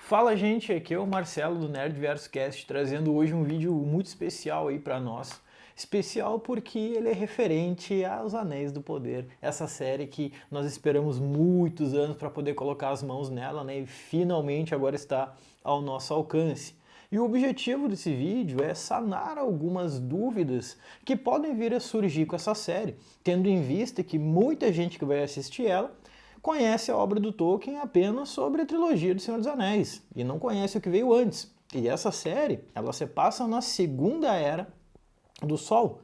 Fala, gente, aqui é o Marcelo do Nerdverso Cast, trazendo hoje um vídeo muito especial aí para nós. Especial porque ele é referente aos Anéis do Poder, essa série que nós esperamos muitos anos para poder colocar as mãos nela, né? E finalmente agora está ao nosso alcance. E o objetivo desse vídeo é sanar algumas dúvidas que podem vir a surgir com essa série, tendo em vista que muita gente que vai assistir ela conhece a obra do Tolkien apenas sobre a trilogia do Senhor dos Anéis e não conhece o que veio antes. E essa série, ela se passa na Segunda Era do Sol,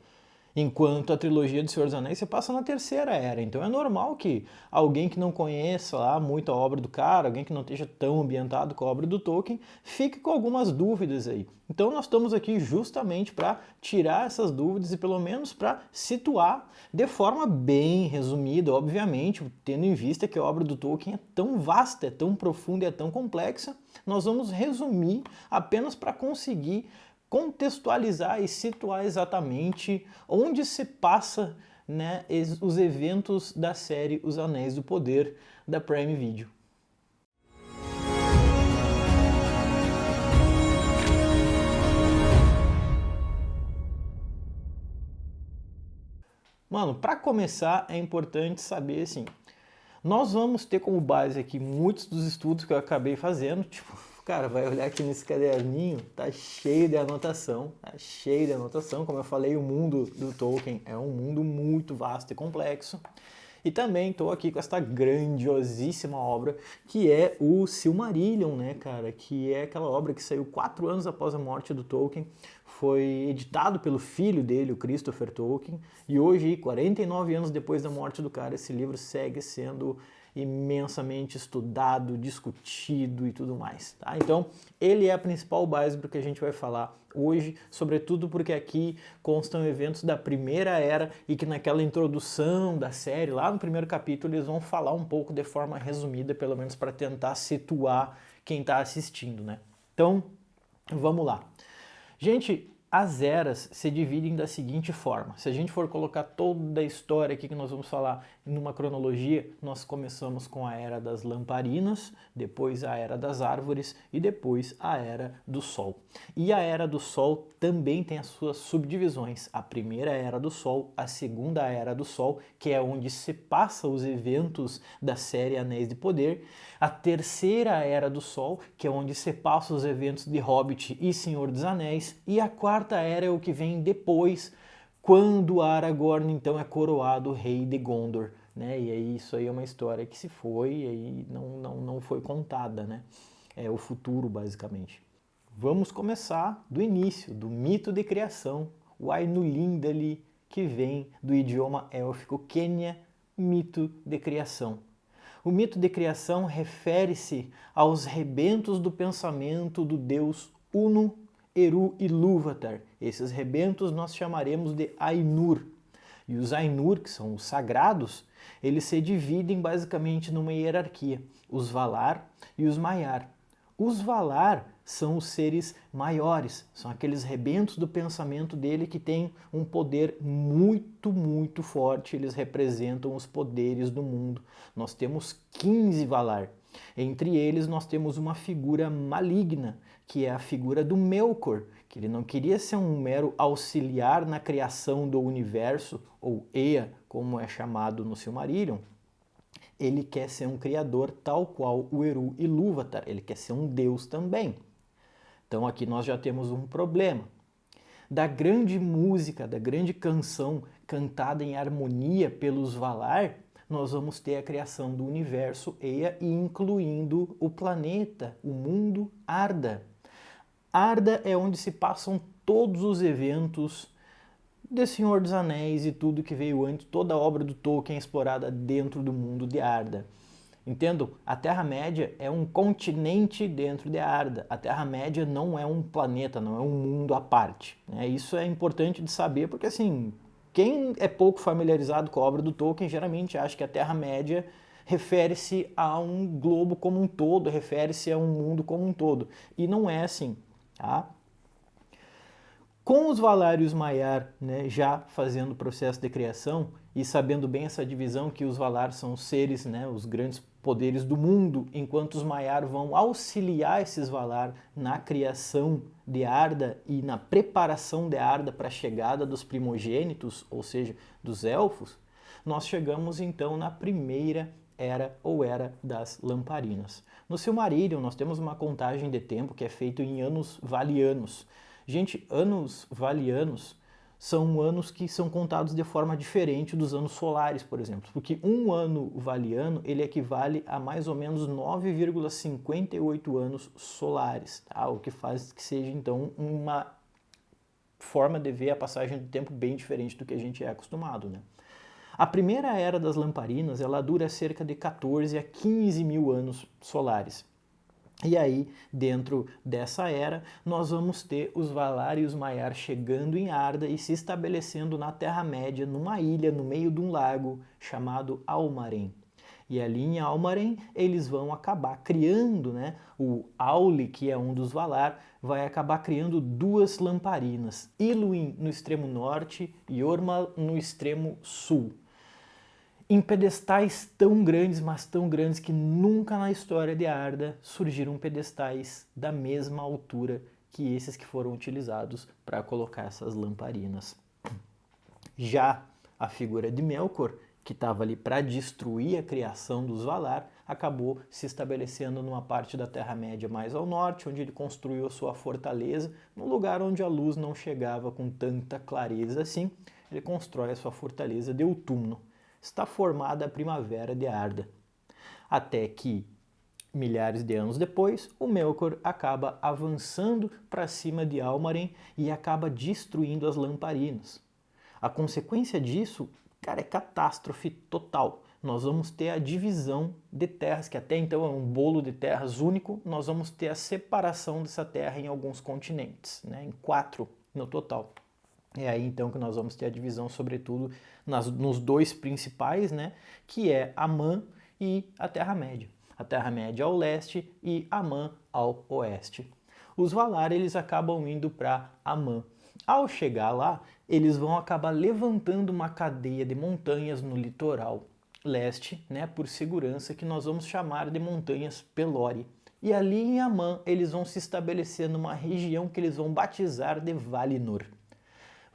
enquanto a trilogia do Senhor dos Anéis se passa na Terceira Era. Então é normal que alguém que não conheça lá muito a obra do cara, alguém que não esteja tão ambientado com a obra do Tolkien, fique com algumas dúvidas aí. Então nós estamos aqui justamente para tirar essas dúvidas e pelo menos para situar de forma bem resumida, obviamente, tendo em vista que a obra do Tolkien é tão vasta, é tão profunda e é tão complexa, nós vamos resumir apenas para conseguir contextualizar e situar exatamente onde se passa, né, os eventos da série Os Anéis do Poder da Prime Video. Mano, para começar é importante saber assim, nós vamos ter como base aqui muitos dos estudos que eu acabei fazendo, tipo, cara, vai olhar aqui nesse caderninho, tá cheio de anotação, como eu falei, o mundo do Tolkien é um mundo muito vasto e complexo. E também estou aqui com esta grandiosíssima obra, que é o Silmarillion, né, cara? Que é aquela obra que saiu 4 anos após a morte do Tolkien, foi editado pelo filho dele, o Christopher Tolkien, e hoje, 49 anos depois da morte do cara, esse livro segue sendo imensamente estudado, discutido e tudo mais, tá? Então, ele é a principal base do que a gente vai falar hoje, sobretudo porque aqui constam eventos da Primeira Era e que naquela introdução da série, lá no primeiro capítulo, eles vão falar um pouco de forma resumida, pelo menos para tentar situar quem está assistindo, né? Então, vamos lá. Gente, as eras se dividem da seguinte forma. Se a gente for colocar toda a história aqui que nós vamos falar numa cronologia, nós começamos com a Era das Lamparinas, depois a Era das Árvores e depois a Era do Sol. E a Era do Sol também tem as suas subdivisões. A primeira Era do Sol, a segunda Era do Sol, que é onde se passa os eventos da série Anéis de Poder, a terceira Era do Sol, que é onde se passa os eventos de Hobbit e Senhor dos Anéis, e a quarta Era é o que vem depois, quando Aragorn então é coroado rei de Gondor, né? E aí isso aí é uma história que se foi e aí não foi contada, né? É o futuro, basicamente. Vamos começar do início, do mito de criação, o Ainulindalë, que vem do idioma élfico Quenya, mito de criação. O mito de criação refere-se aos rebentos do pensamento do deus Unu, Eru e Ilúvatar. Esses rebentos nós chamaremos de Ainur. E os Ainur, que são os sagrados, eles se dividem basicamente numa hierarquia, os Valar e os Maiar. Os Valar são os seres maiores, são aqueles rebentos do pensamento dele que têm um poder muito forte, eles representam os poderes do mundo. Nós temos 15 Valar. Entre eles nós temos uma figura maligna, que é a figura do Melkor, que ele não queria ser um mero auxiliar na criação do universo, ou Ea, como é chamado no Silmarillion. Ele quer ser um criador tal qual o Eru Ilúvatar, ele quer ser um deus também. Então aqui nós já temos um problema. Da grande música, da grande canção cantada em harmonia pelos Valar, nós vamos ter a criação do universo Ea e incluindo o planeta, o mundo Arda. Arda é onde se passam todos os eventos de Senhor dos Anéis e tudo que veio antes, toda a obra do Tolkien explorada dentro do mundo de Arda. Entendo? A Terra-média é um continente dentro de Arda. A Terra-média não é um planeta, não é um mundo à parte. Isso é importante de saber porque, assim, quem é pouco familiarizado com a obra do Tolkien geralmente acha que a Terra-média refere-se a um globo como um todo, refere-se a um mundo como um todo. E não é assim, tá? Com os Valar e os Maiar, né, já fazendo o processo de criação e sabendo bem essa divisão que os Valar são os seres, né, os grandes poderes do mundo, enquanto os Maiar vão auxiliar esses Valar na criação de Arda e na preparação de Arda para a chegada dos primogênitos, ou seja, dos elfos, nós chegamos então na primeira era ou era das Lamparinas. No Silmarillion nós temos uma contagem de tempo que é feita em anos valianos. Gente, anos valianos são anos que são contados de forma diferente dos anos solares, por exemplo, porque um ano valiano ele equivale a mais ou menos 9,58 anos solares, tá? O que faz que seja então uma forma de ver a passagem do tempo bem diferente do que a gente é acostumado, né? A primeira era das Lamparinas ela dura cerca de 14 a 15 mil anos solares. E aí, dentro dessa era, nós vamos ter os Valar e os Maiar chegando em Arda e se estabelecendo na Terra-média, numa ilha no meio de um lago chamado Almaren. E ali em Almaren eles vão acabar criando, né? O Auli, que é um dos Valar, vai acabar criando duas Lamparinas, Ilúin no extremo norte e Orma no extremo sul, em pedestais tão grandes, mas tão grandes que nunca na história de Arda surgiram pedestais da mesma altura que esses que foram utilizados para colocar essas lamparinas. Já a figura de Melkor, que estava ali para destruir a criação dos Valar, acabou se estabelecendo numa parte da Terra-média mais ao norte, onde ele construiu a sua fortaleza, num lugar onde a luz não chegava com tanta clareza assim. Ele constrói a sua fortaleza de Utumno. Está formada a Primavera de Arda. Até que, milhares de anos depois, o Melkor acaba avançando para cima de Almaren e acaba destruindo as Lamparinas. A consequência disso, cara, é catástrofe total. Nós vamos ter a divisão de terras, que até então é um bolo de terras único, nós vamos ter a separação dessa terra em alguns continentes, né, em 4 no total. É aí então que nós vamos ter a divisão, sobretudo nos dois principais, né, que é Amã e a Terra-média. A Terra-média ao leste e Amã ao oeste. Os Valar eles acabam indo para Amã. Ao chegar lá, eles vão acabar levantando uma cadeia de montanhas no litoral leste, né, por segurança, que nós vamos chamar de Montanhas Pelori. E ali em Amã eles vão se estabelecer numa região que eles vão batizar de Valinor.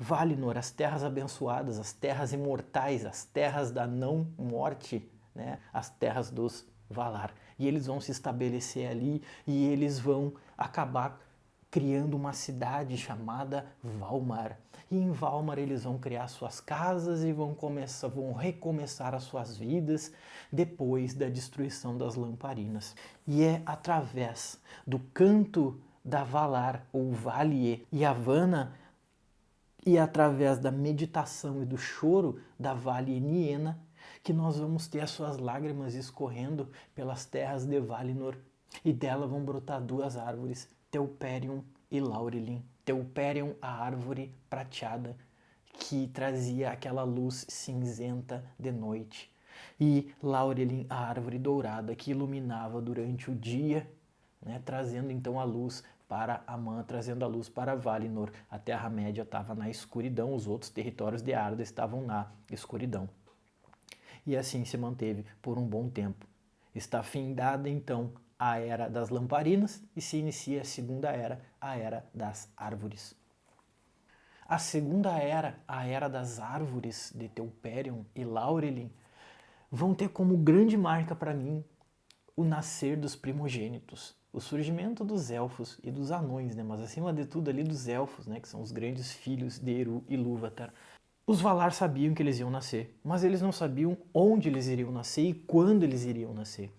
Valinor, as terras abençoadas, as terras imortais, as terras da não-morte, né? As terras dos Valar. E eles vão se estabelecer ali e eles vão acabar criando uma cidade chamada Valmar. E em Valmar eles vão criar suas casas e vão recomeçar as suas vidas depois da destruição das Lamparinas. E é através do canto da Valar, ou Valie, e Yavanna, e através da meditação e do choro da Valie Niena, que nós vamos ter as suas lágrimas escorrendo pelas terras de Valinor, e dela vão brotar duas árvores, Telperion e Laurelin. Telperion, a árvore prateada, que trazia aquela luz cinzenta de noite, e Laurelin, a árvore dourada, que iluminava durante o dia, né, trazendo então a luz para Amã, trazendo a luz para Valinor. A Terra-média estava na escuridão, os outros territórios de Arda estavam na escuridão. E assim se manteve por um bom tempo. Está findada então a Era das Lamparinas e se inicia a Segunda Era, a Era das Árvores. A Segunda Era, a Era das Árvores de Telperion e Laurelin, vão ter como grande marca para mim o nascer dos primogênitos, o surgimento dos elfos e dos anões, né? Mas acima de tudo ali dos elfos, né? Que são os grandes filhos de Eru e Ilúvatar. Os Valar sabiam que eles iam nascer, mas eles não sabiam onde eles iriam nascer e quando eles iriam nascer.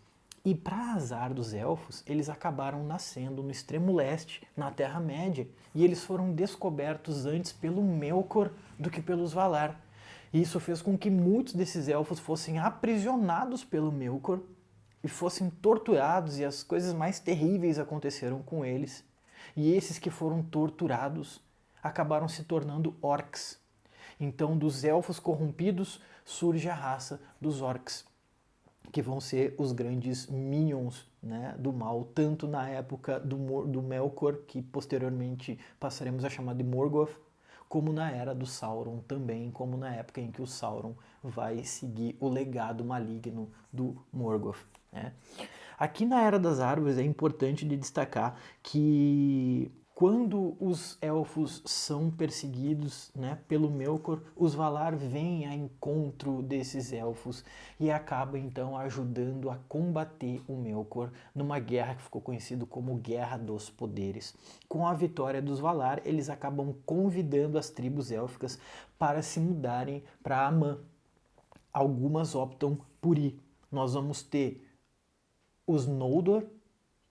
E para azar dos elfos, eles acabaram nascendo no extremo leste, na Terra-média, e eles foram descobertos antes pelo Melkor do que pelos Valar. E isso fez com que muitos desses elfos fossem aprisionados pelo Melkor e fossem torturados, e as coisas mais terríveis aconteceram com eles. E esses que foram torturados acabaram se tornando orcs. Então, dos elfos corrompidos surge a raça dos orcs, que vão ser os grandes minions, né, do mal, tanto na época do Melkor, que posteriormente passaremos a chamar de Morgoth, como na era do Sauron também, como na época em que o Sauron vai seguir o legado maligno do Morgoth. né? Aqui na Era das Árvores é importante de destacar que quando os elfos são perseguidos, né, pelo Melkor, os Valar vêm a encontro desses elfos e acaba então ajudando a combater o Melkor numa guerra que ficou conhecida como Guerra dos Poderes. Com a vitória dos Valar, eles acabam convidando as tribos élficas para se mudarem para Amã. Algumas optam por ir. Nós vamos ter os Noldor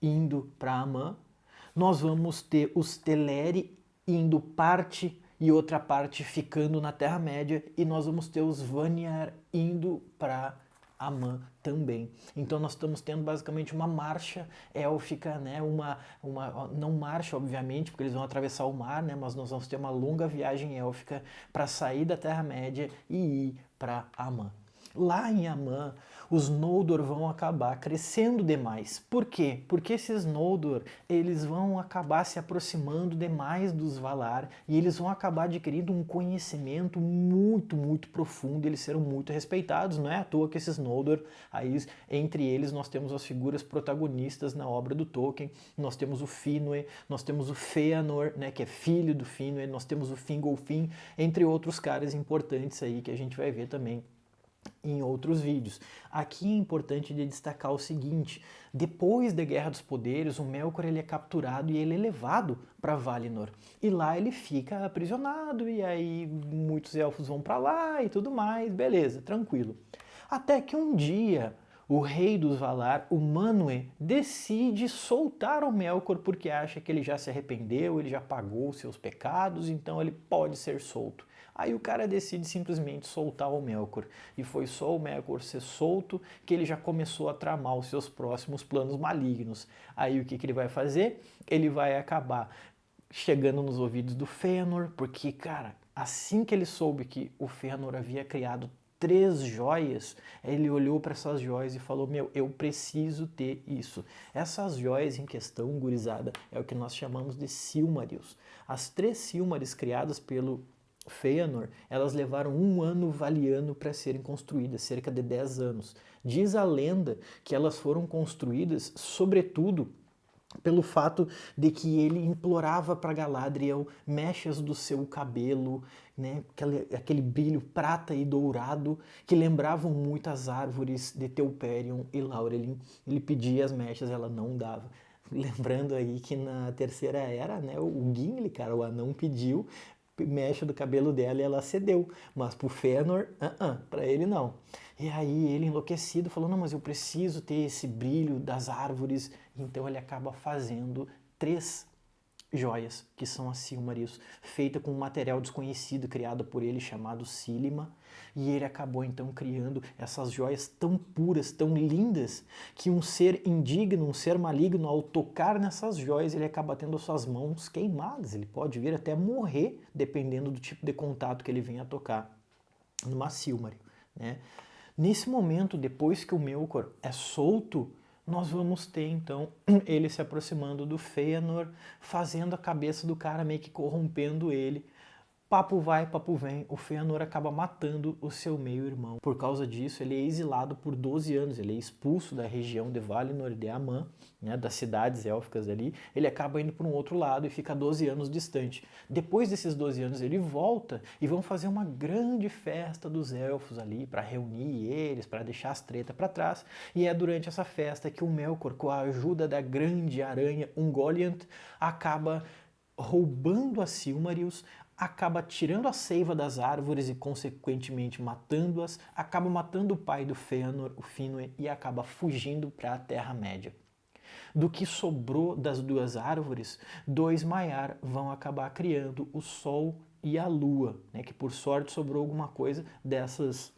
indo para Amã, nós vamos ter os Teleri indo parte e outra parte ficando na Terra-média, e nós vamos ter os Vanyar indo para Amã também. Então nós estamos tendo basicamente uma marcha élfica, né? Não marcha, obviamente, porque eles vão atravessar o mar, né? Mas nós vamos ter uma longa viagem élfica para sair da Terra-média e ir para Amã. Lá em Amã, os Noldor vão acabar crescendo demais. Por quê? Porque esses Noldor, eles vão acabar se aproximando demais dos Valar e eles vão acabar adquirindo um conhecimento muito, muito profundo, eles serão muito respeitados. Não é à toa que esses Noldor, aí, entre eles nós temos as figuras protagonistas na obra do Tolkien, nós temos o Finwë, nós temos o Fëanor, né, que é filho do Finwë, nós temos o Fingolfin, entre outros caras importantes aí que a gente vai ver também em outros vídeos. Aqui é importante de destacar o seguinte: depois da Guerra dos Poderes, o Melkor ele é capturado e ele é levado para Valinor. E lá ele fica aprisionado e aí muitos elfos vão para lá e tudo mais, beleza, tranquilo. Até que um dia o rei dos Valar, o Manwë, decide soltar o Melkor porque acha que ele já se arrependeu, ele já pagou os seus pecados, então ele pode ser solto. Aí o cara decide simplesmente soltar o Melkor. E foi só o Melkor ser solto que ele já começou a tramar os seus próximos planos malignos. Aí o que ele vai fazer? Ele vai acabar chegando nos ouvidos do Fëanor, porque, cara, assim que ele soube que o Fëanor havia criado 3 joias, ele olhou para essas joias e falou: meu, eu preciso ter isso. Essas joias em questão, gurizada, é o que nós chamamos de Silmarils. As 3 Silmarils criadas pelo Fëanor, elas levaram 1 ano valiano para serem construídas, cerca de 10 anos. Diz a lenda que elas foram construídas, sobretudo, pelo fato de que ele implorava para Galadriel mechas do seu cabelo, né, aquele brilho prata e dourado que lembravam muito as árvores de Telperion e Laurelin. Ele pedia as mechas, ela não dava. Lembrando aí que na Terceira Era, né, o Gimli, cara, o anão pediu mecha do cabelo dela e ela cedeu, mas pro Fëanor, para ele não. E aí ele enlouquecido falou: não, mas eu preciso ter esse brilho das árvores. Então ele acaba fazendo 3 joias, que são as Silmarils, feita com um material desconhecido criado por ele chamado Silima, e ele acabou então criando essas joias tão puras, tão lindas, que um ser indigno, um ser maligno, ao tocar nessas joias, ele acaba tendo suas mãos queimadas, ele pode vir até morrer, dependendo do tipo de contato que ele venha a tocar numa Silmaril, né? Nesse momento, depois que o Melkor é solto, nós vamos ter então ele se aproximando do Fëanor, fazendo a cabeça do cara, meio que corrompendo ele. Papo vai, papo vem, o Fëanor acaba matando o seu meio-irmão. Por causa disso, ele é exilado por 12 anos, ele é expulso da região de Valinor e de Amã, né, das cidades élficas ali. Ele acaba indo para um outro lado e fica 12 anos distante. Depois desses 12 anos, ele volta e vão fazer uma grande festa dos elfos ali, para reunir eles, para deixar as tretas para trás. E é durante essa festa que o Melkor, com a ajuda da grande aranha Ungoliant, acaba roubando as Silmarils, acaba tirando a seiva das árvores e, consequentemente, matando-as, acaba matando o pai do Fëanor, o Finwë, e acaba fugindo para a Terra-média. Do que sobrou das 2 árvores, 2 Maiar vão acabar criando o Sol e a Lua, né, que por sorte sobrou alguma coisa dessas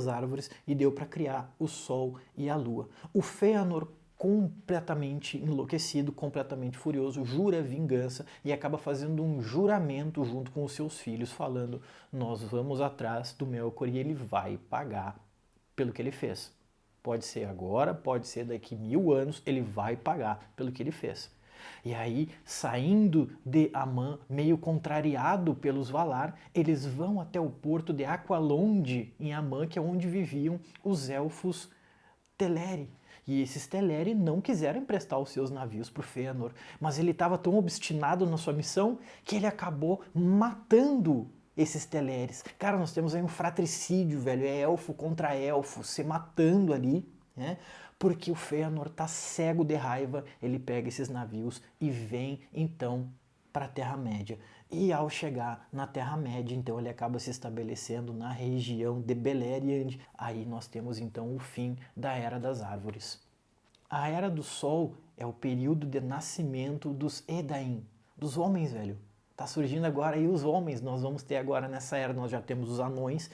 árvores e deu para criar o Sol e a Lua. O Fëanor, completamente enlouquecido, completamente furioso, jura vingança e acaba fazendo um juramento junto com os seus filhos, falando: nós vamos atrás do Melkor e ele vai pagar pelo que ele fez. Pode ser agora, pode ser daqui 1000 anos, ele vai pagar pelo que ele fez. E aí, saindo de Amã, meio contrariado pelos Valar, eles vão até o porto de Aqualonde, em Amã, que é onde viviam os elfos Teleri. E esses Teleri não quiseram emprestar os seus navios para o Fëanor, mas ele estava tão obstinado na sua missão que ele acabou matando esses Teleres. Cara, nós temos aí um fratricídio, velho, é elfo contra elfo, se matando ali, né? Porque o Fëanor tá cego de raiva, ele pega esses navios e vem então para a Terra-média. E ao chegar na Terra-média, então ele acaba se estabelecendo na região de Beleriand. Aí nós temos então o fim da Era das Árvores. A Era do Sol é o período de nascimento dos Edain, dos homens, velho. Tá surgindo agora aí os homens, nós vamos ter agora nessa era, nós já temos os anões,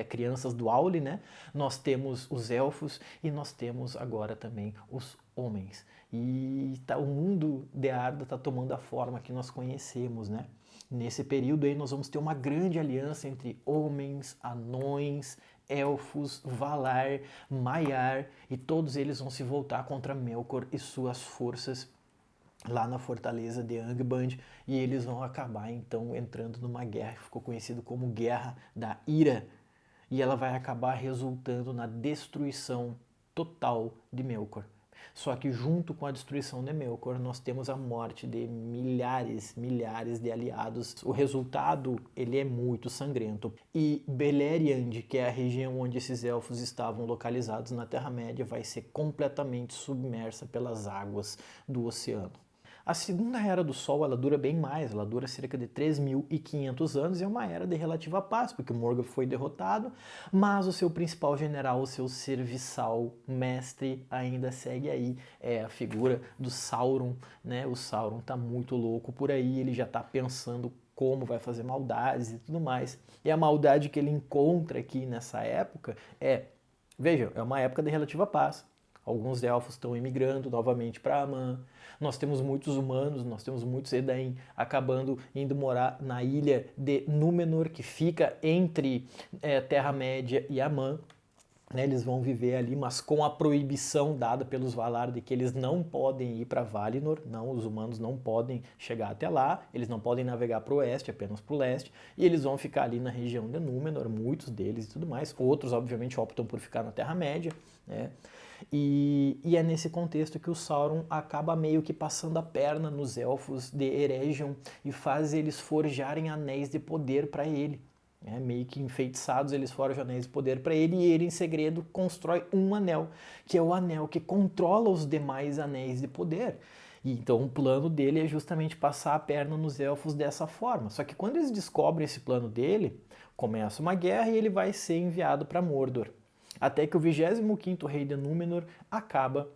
crianças do Aule, né? Nós temos os elfos e nós temos agora também os homens. E o mundo de Arda está tomando a forma que nós conhecemos, né? Nesse período aí nós vamos ter uma grande aliança entre homens, anões, elfos, Valar, Maiar, e todos eles vão se voltar contra Melkor e suas forças lá na fortaleza de Angband, e eles vão acabar então entrando numa guerra que ficou conhecida como Guerra da Ira, e ela vai acabar resultando na destruição total de Melkor. Só que junto com a destruição de Melkor, nós temos a morte de milhares de aliados. O resultado, ele é muito sangrento. E Beleriand, que é a região onde esses elfos estavam localizados na Terra-média, vai ser completamente submersa pelas águas do oceano. A segunda Era do Sol, ela dura bem mais, ela dura cerca de 3.500 anos e é uma era de relativa paz, porque Morgoth foi derrotado, mas o seu principal general, o seu serviçal mestre ainda segue aí, é a figura do Sauron, né? O Sauron tá muito louco por aí, ele já tá pensando como vai fazer maldades e tudo mais. E a maldade que ele encontra aqui nessa época veja, é uma época de relativa paz. Alguns elfos estão imigrando novamente para Aman. Nós temos muitos humanos, nós temos muitos Edain acabando indo morar na ilha de Númenor, que fica entre Terra-média e Aman. Né, eles vão viver ali, mas com a proibição dada pelos Valar de que eles não podem ir para Valinor, não, os humanos não podem chegar até lá, eles não podem navegar para o oeste, apenas para o leste, e eles vão ficar ali na região de Númenor, muitos deles e tudo mais. Outros, obviamente, optam por ficar na Terra-média, né? E é nesse contexto que o Sauron acaba meio que passando a perna nos elfos de Eregion e faz eles forjarem anéis de poder para ele. Meio que enfeitiçados, eles forjam anéis de poder para ele, e ele, em segredo, constrói um anel, que é o anel que controla os demais anéis de poder. E então o plano dele é justamente passar a perna nos elfos dessa forma. Só que quando eles descobrem esse plano dele, começa uma guerra e ele vai ser enviado para Mordor. Até que o 25º rei de Númenor acaba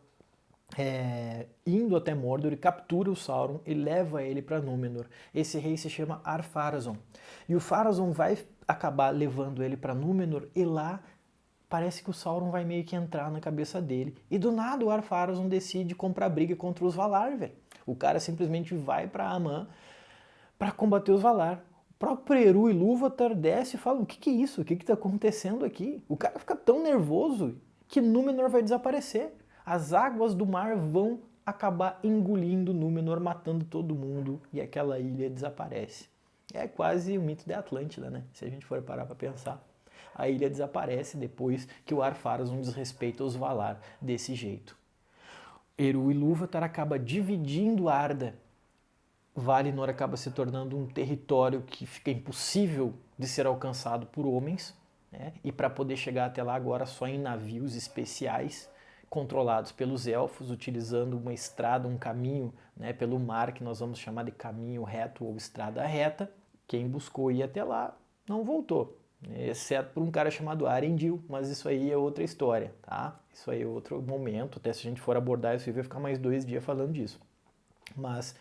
indo até Mordor e captura o Sauron e leva ele para Númenor. Esse rei se chama Ar-Pharazôn. E o Pharazôn vai acabar levando ele para Númenor, e lá parece que o Sauron vai meio que entrar na cabeça dele. E do nada o Ar-Pharazôn decide comprar briga contra os Valar, velho. O cara simplesmente vai para Aman para combater os Valar. O próprio Eru Ilúvatar desce e fala: o que é isso? O que está acontecendo aqui? O cara fica tão nervoso que Númenor vai desaparecer. As águas do mar vão acabar engolindo Númenor, matando todo mundo, e aquela ilha desaparece. É quase o mito de Atlântida, né? Se a gente for parar para pensar. A ilha desaparece depois que o Ar-Pharazôn desrespeita os Valar desse jeito. Eru Ilúvatar acaba dividindo Arda. Valinor acaba se tornando um território que fica impossível de ser alcançado por homens, né? E para poder chegar até lá agora só em navios especiais, controlados pelos elfos, utilizando uma estrada, um caminho, né, pelo mar, que nós vamos chamar de caminho reto ou estrada reta. Quem buscou ir até lá não voltou, exceto por um cara chamado Arendil, mas isso aí é outra história, tá? Isso aí é outro momento, até se a gente for abordar isso aí vai ficar mais 2 dias falando disso. Mas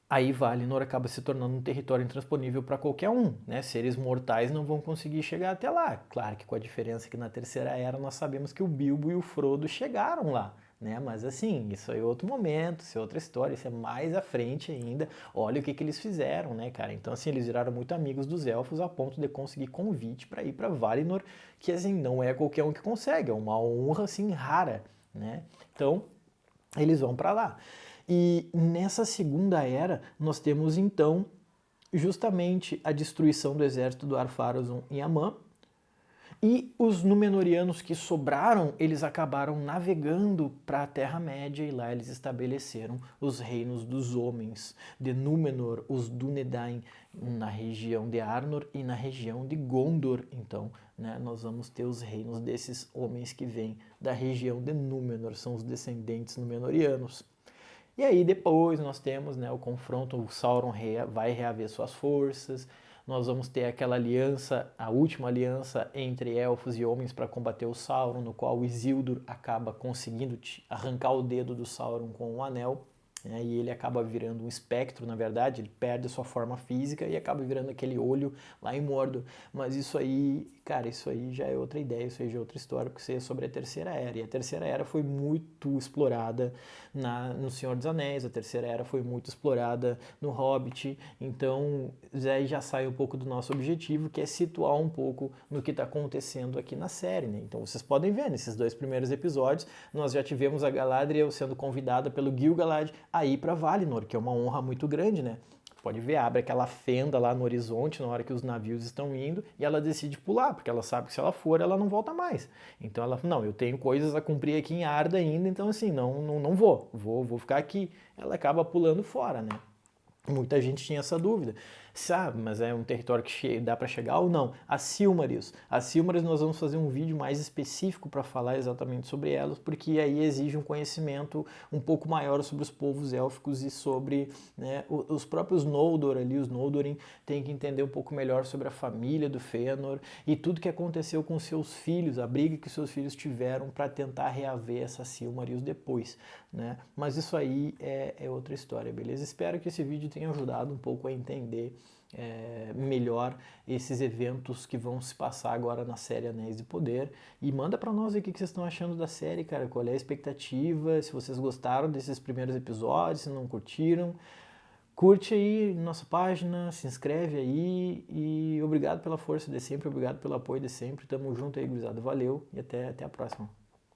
aí Valinor acaba se tornando um território intransponível para qualquer um, né? Seres mortais não vão conseguir chegar até lá. Claro que com a diferença que na Terceira Era nós sabemos que o Bilbo e o Frodo chegaram lá, né? Mas assim, isso aí é outro momento, isso é outra história, isso é mais à frente ainda. Olha o que eles fizeram, né, cara? Então assim, eles viraram muito amigos dos elfos a ponto de conseguir convite para ir para Valinor, que assim, não é qualquer um que consegue, é uma honra assim rara, né? Então, eles vão para lá. E nessa segunda era, nós temos então justamente a destruição do exército do Ar-Pharazôn em Aman, E os Númenóreanos que sobraram, eles acabaram navegando para a Terra-média e lá eles estabeleceram os reinos dos homens, de Númenor, os Dúnedain, na região de Arnor e na região de Gondor. Então, né, nós vamos ter os reinos desses homens que vêm da região de Númenor, são os descendentes Númenóreanos. E aí depois nós temos, né, o confronto, o Sauron vai reaver suas forças, nós vamos ter aquela aliança, a última aliança entre elfos e homens para combater o Sauron, no qual o Isildur acaba conseguindo arrancar o dedo do Sauron com o anel, né, e ele acaba virando um espectro, na verdade, ele perde a sua forma física e acaba virando aquele olho lá em Mordor. Mas isso aí, cara, isso aí já é outra ideia, isso aí já é outra história, porque isso aí é sobre a Terceira Era. E a Terceira Era foi muito explorada no Senhor dos Anéis, a Terceira Era foi muito explorada no Hobbit, então já sai um pouco do nosso objetivo, que é situar um pouco no que está acontecendo aqui na série, né? Então vocês podem ver, nesses 2 primeiros episódios, nós já tivemos a Galadriel sendo convidada pelo Gil-galad a ir para Valinor, que é uma honra muito grande, né? Pode ver, abre aquela fenda lá no horizonte na hora que os navios estão indo e ela decide pular, porque ela sabe que se ela for, ela não volta mais. Então ela fala, não, eu tenho coisas a cumprir aqui em Arda ainda, então assim, não vou ficar aqui. Ela acaba pulando fora, né? Muita gente tinha essa dúvida. Sabe, mas é um território que dá para chegar ou não? As Silmarils. As Silmarils nós vamos fazer um vídeo mais específico para falar exatamente sobre elas, porque aí exige um conhecimento um pouco maior sobre os povos élficos e sobre, né, os próprios Noldor ali, os Noldorin têm que entender um pouco melhor sobre a família do Fëanor e tudo que aconteceu com seus filhos, a briga que seus filhos tiveram para tentar reaver essas Silmarils depois, né? Mas isso aí é outra história, beleza? Espero que esse vídeo tenha ajudado um pouco a entender melhor esses eventos que vão se passar agora na série Anéis de Poder. E manda pra nós aí o que vocês estão achando da série, cara. Qual é a expectativa, se vocês gostaram desses primeiros episódios, se não curtiram. Curte aí nossa página, se inscreve aí e obrigado pela força de sempre, obrigado pelo apoio de sempre. Tamo junto aí, gurizada. Valeu e até a próxima.